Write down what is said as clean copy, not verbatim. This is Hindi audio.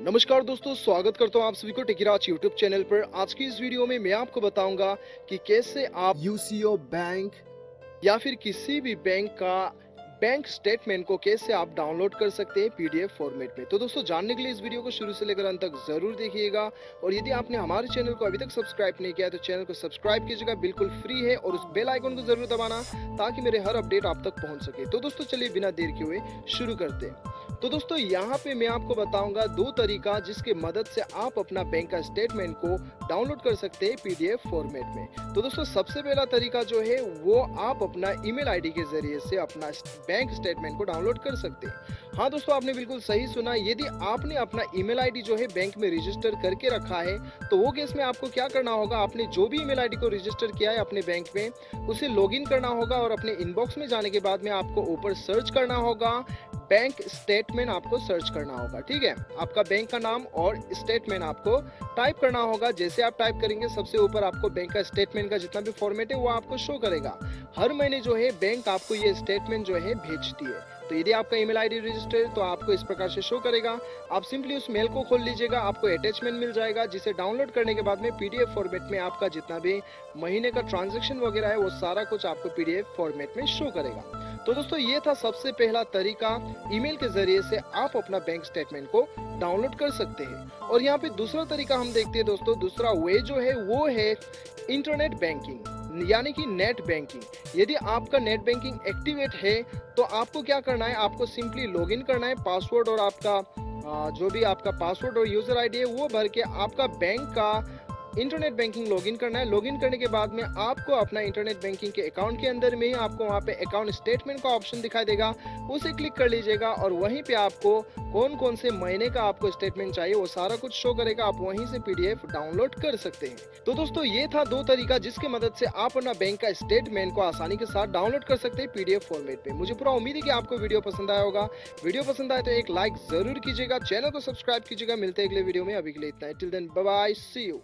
नमस्कार दोस्तों, स्वागत करता हूं आप सभी को टेकीराज यूट्यूब चैनल पर। आज की इस वीडियो में मैं आपको बताऊंगा कि कैसे आप यूसीओ बैंक या फिर किसी भी बैंक का बैंक स्टेटमेंट को कैसे आप डाउनलोड कर सकते हैं पीडीएफ फॉर्मेट में। तो दोस्तों, जानने के लिए इस वीडियो को शुरू से लेकर अंत तक जरूर देखिएगा। और यदि आपने हमारे चैनल को अभी तक सब्सक्राइब नहीं किया तो चैनल को सब्सक्राइब कीजिएगा, बिल्कुल फ्री है। और उस बेल आइकन को जरूर दबाना ताकि मेरे हर अपडेट आप तक पहुंच सके। तो दोस्तों, चलिए बिना देर किए हुए शुरू करते हैं। तो दोस्तों, यहाँ पे मैं आपको बताऊंगा दो तरीका जिसके मदद से आप अपना बैंक का स्टेटमेंट को डाउनलोड कर सकते हैं पीडीएफ फॉर्मेट में। तो दोस्तों, सबसे पहला तरीका जो है वो आप अपना ईमेल आईडी के जरिए से अपना बैंक स्टेटमेंट को डाउनलोड कर सकते हैं। हाँ दोस्तों, आपने बिल्कुल सही सुना। यदि आपने अपना ईमेल आईडी जो है बैंक में रजिस्टर करके रखा है तो वो केस में आपको क्या करना होगा, आपने जो भी ईमेल आईडी को रजिस्टर किया है अपने बैंक में उसे लॉगिन करना होगा। और अपने इनबॉक्स में जाने के बाद में आपको ऊपर सर्च करना होगा, बैंक स्टेटमेंट आपको सर्च करना होगा। ठीक है, आपका बैंक का नाम और स्टेटमेंट आपको टाइप करना होगा। जैसे आप टाइप करेंगे सबसे ऊपर आपको बैंक का स्टेटमेंट का जितना भी फॉर्मेट है वो आपको शो करेगा। हर महीने जो है बैंक आपको ये स्टेटमेंट जो है भेजती है। तो यदि आपका ईमेल आईडी रजिस्टर है तो आपको इस प्रकार से शो करेगा। आप सिंपली उस मेल को खोल लीजिएगा, आपको अटैचमेंट मिल जाएगा जिसे डाउनलोड करने के बाद में पीडीएफ फॉर्मेट में आपका जितना भी महीने का ट्रांजैक्शन वगैरह है वो सारा कुछ आपको पीडीएफ फॉर्मेट में शो करेगा। तो दोस्तों, ये था सबसे पहला तरीका, ईमेल के जरिए से आप अपना बैंक स्टेटमेंट को डाउनलोड कर सकते हैं। और यहाँ पे दूसरा तरीका हम देखते हैं दोस्तों। दूसरा वे जो है वो है इंटरनेट बैंकिंग, यानी कि नेट बैंकिंग। यदि आपका नेट बैंकिंग एक्टिवेट है तो आपको क्या करना है, आपको सिंपली लॉगिन करना है। पासवर्ड और आपका जो भी आपका पासवर्ड और यूजर आईडी है वो भर के आपका बैंक का इंटरनेट बैंकिंग लॉगिन करना है। लॉगिन करने के बाद में आपको अपना इंटरनेट बैंकिंग के अकाउंट के अंदर में ही आपको वहाँ पे अकाउंट स्टेटमेंट का ऑप्शन दिखाई देगा, उसे क्लिक कर लीजिएगा। और वहीं पे आपको कौन कौन से महीने का आपको स्टेटमेंट चाहिए वो सारा कुछ शो करेगा। आप वहीं से पीडीएफ डाउनलोड कर सकते हैं। तो दोस्तों, ये था दो तरीका जिसके मदद से आप अपना बैंक का स्टेटमेंट को आसानी के साथ डाउनलोड कर सकते हैं पीडीएफ फॉर्मेट पे। मुझे पूरा उम्मीद है कि आपको वीडियो पसंद आया होगा। वीडियो पसंद आए तो एक लाइक जरूर कीजिएगा, चैनल को सब्सक्राइब कीजिएगा। मिलते हैं अगले वीडियो में, अभी के लिए इतना है। Till then bye bye, see you.